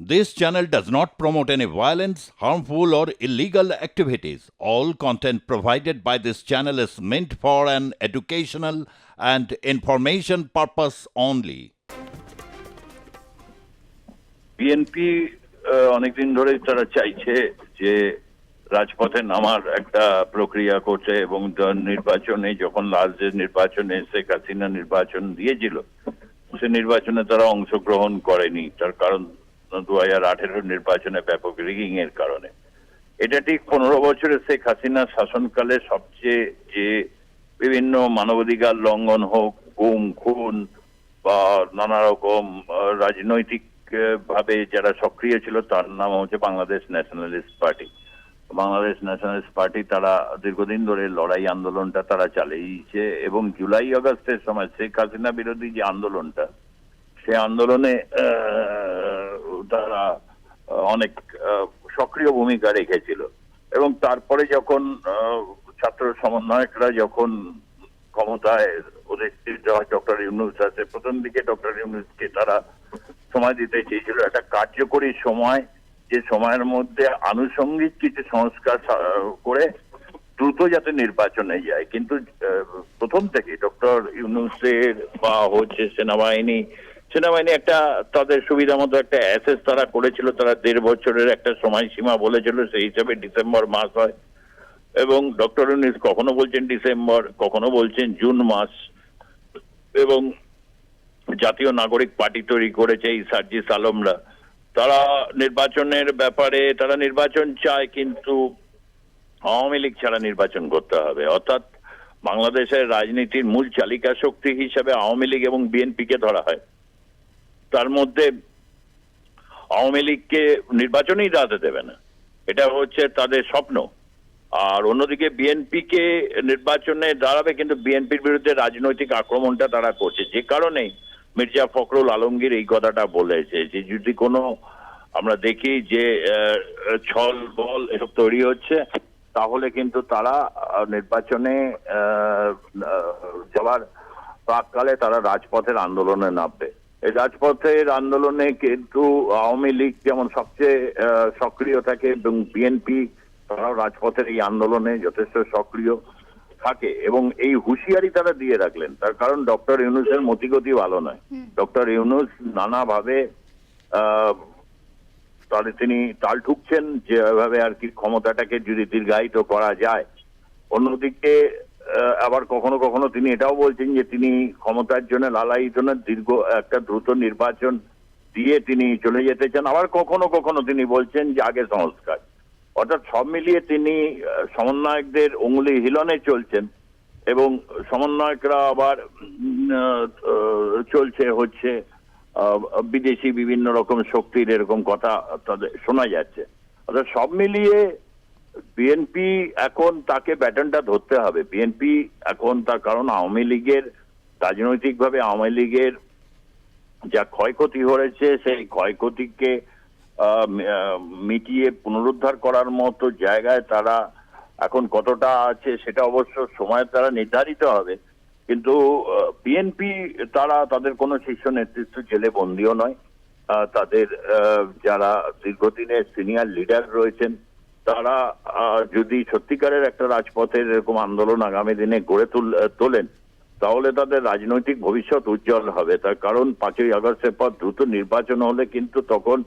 This channel does not promote any violence, harmful, or illegal activities. All content provided by this channel is meant for an educational and information purpose only. BNP অনেকদিন ধরেই তারা চাইছে যে রাজপথে নামার একটা প্রক্রিয়া করছে এবং নির্বাচনে যখন লাস্ট যে নির্বাচনে শেখ হাসিনা নির্বাচন দিয়েছিল সে নির্বাচনে তারা অংশগ্রহণ করেনি। তার কারণ 2018 নির্বাচনে ব্যাপক রিগিং এর কারণে। এটা ঠিক 15 বছরে শেখ হাসিনা শাসনকালে সবচেয়ে যে বিভিন্ন মানবাধিকার লঙ্ঘন হোক, গুম খুন বা নানা রকম রাজনৈতিক ভাবে যারা সক্রিয় ছিল তার নাম হচ্ছে Bangladesh nationalist party. Bangladesh nationalist party তারা দীর্ঘদিন ধরে লড়াই আন্দোলনটা তারা চালিয়েছে এবং জুলাই আগস্টের সময় শেখ হাসিনা বিরোধী যে আন্দোলনটা সে আন্দোলনে তারা অনেক সক্রিয় ভূমিকা রেখেছিল এবং তারপরে যখন ছাত্র সমন্বয়করা যখন ক্ষমতায় অধিষ্ঠিত হয় ডক্টর ইউনূস আছে, প্রথম দিকে ডক্টর ইউনূসকে তারা সময় দিতে চেয়েছিল একটা কার্যকরী সময়, যে সময়ের মধ্যে আনুষঙ্গিক কিছু সংস্কার করে দ্রুত যাতে নির্বাচনে যায়। কিন্তু প্রথম থেকে ডক্টর ইউনূসের বা হচ্ছে সেনাবাহিনী একটা তাদের সুবিধা মতো একটা অ্যাসেস তারা করেছিল। তারা 1.5 বছরের একটা সময়সীমা বলেছিল, সেই হিসাবে ডিসেম্বর মাস হয় এবং ডক্টর ইউনূস কখনো বলছেন ডিসেম্বর, কখনো বলছেন জুন মাস। এবং জাতীয় নাগরিক পার্টি তৈরি করেছে এই সার্জিস আলমরা, তারা নির্বাচনের ব্যাপারে তারা নির্বাচন চায় কিন্তু আওয়ামী লীগ ছাড়া নির্বাচন করতে হবে। অর্থাৎ বাংলাদেশের রাজনীতির মূল চালিকা শক্তি হিসেবে আওয়ামী লীগ এবং বিএনপিকে ধরা হয়। তার মধ্যে আওয়ামী লীগকে নির্বাচনেই দাঁড়াতে দেবে না, এটা হচ্ছে তাদের স্বপ্ন। আর অন্যদিকে বিএনপিকে নির্বাচনে দাঁড়াবে, কিন্তু বিএনপির বিরুদ্ধে রাজনৈতিক আক্রমণটা তারা করছে। যে কারণে মির্জা ফখরুল আলমগীর এই কথাটা বলেছে যে যদি কোনো আমরা দেখি যে ছল বল এসব তৈরি হচ্ছে তাহলে কিন্তু তারা নির্বাচনে যাওয়ার প্রাককালে তারা রাজপথের আন্দোলনে নামবে। এই রাজপথের আন্দোলনে কিন্তু আওয়ামী লীগ যেমন সবচেয়ে সক্রিয় থাকে এবং বিএনপি তারাও রাজপথের এই আন্দোলনে যথেষ্ট সক্রিয় থাকে এবং এই হুঁশিয়ারি তারা দিয়ে রাখলেন। তার কারণ ডক্টর ইউনূসের মতিগতি ভালো নয়। ডক্টর ইউনূস নানাভাবে তাহলে তিনি তাল ঠুকছেন যেভাবে আর কি ক্ষমতাটাকে যদি দীর্ঘায়িত করা যায়। অন্যদিকে আবার কখনো কখনো তিনি এটাও বলছেন যে তিনি ক্ষমতার জন্য লালায়িত না, দীর্ঘ একটা দ্রুত নির্বাচন দিয়ে তিনি চলে যেতে চান। আবার কখনো কখনো তিনি বলছেন যে আগে সংস্কার। অর্থাৎ সব মিলিয়ে তিনি সমন্বয়কদের অঙ্গুলি হিলনে চলছেন এবং সমন্বয়করা আবার চলছে হচ্ছে বিদেশি বিভিন্ন রকম শক্তির এরকম কথা তাদের শোনা যাচ্ছে। অর্থাৎ সব মিলিয়ে বিএনপি এখন তাকে ব্যাটনটা ধরতে হবে। বিএনপি এখন তার কারণ আওয়ামী লীগের রাজনৈতিকভাবে আওয়ামী লীগের যা ক্ষয়ক্ষতি হয়েছে সেই ক্ষয়ক্ষতিকে মিটিয়ে পুনরুদ্ধার করার মতো জায়গায় তারা এখন কতটা আছে সেটা অবশ্য সময় তারা নির্ধারিত হবে। কিন্তু বিএনপি তারা তাদের কোনো শীর্ষ নেতৃত্ব জেলে বন্দীও নয়। তাদের যারা দীর্ঘদিনের সিনিয়র লিডার রয়েছেন তারা যদি সত্যিকারের একটা রাজপথের এরকম আন্দোলন আগামী দিনে গড়ে তোলেন তাহলে তাদের রাজনৈতিক ভবিষ্যৎ উজ্জ্বল হবে। তার কারণ 5ই আগস্টের পর দ্রুত নির্বাচন হলে কিন্তু তখন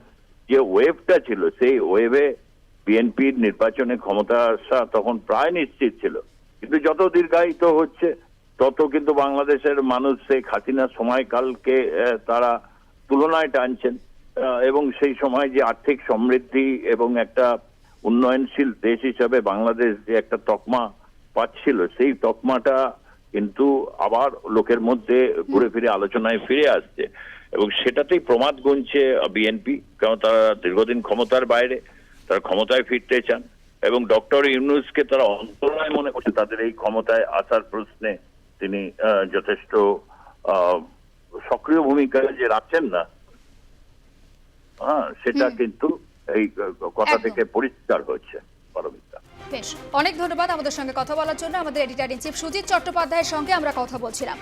যে ওয়েভটা ছিল সেই ওয়েভে বিএনপির নির্বাচনে ক্ষমতা আসা তখন প্রায় নিশ্চিত ছিল। কিন্তু যত দীর্ঘায়িত হচ্ছে তত কিন্তু বাংলাদেশের মানুষ শেখ হাসিনার সময়কালকে তারা তুলনায় টানছেন এবং সেই সময় যে আর্থিক সমৃদ্ধি এবং একটা উন্নয়নশীল দেশ হিসাবে বাংলাদেশ যে একটা তকমা পাচ্ছিল সেই তকমাটা কিন্তু আবার লোকের মধ্যে ঘুরে ফিরে আলোচনায় ফিরে আসছে এবং সেটাতেই প্রমাদ গুনছে বিএনপি। কারণ তারা দীর্ঘদিন ক্ষমতার বাইরে, তারা ক্ষমতায় ফিরতে চান এবং ডক্টর ইউনূসকে তারা অন্তরায় মনে করছে। তাদের এই ক্ষমতায় আসার প্রশ্নে তিনি যথেষ্ট সক্রিয় ভূমিকা যে রাখছেন না, সেটা কিন্তু এই কথা থেকে পরিষ্কার হচ্ছে। পারমিতা, বেশ, অনেক ধন্যবাদ আমাদের সঙ্গে কথা বলার জন্য। আমাদের এডিটর ইন চিফ সুজিত চট্টোপাধ্যায়ের সঙ্গে আমরা কথা বলছিলাম।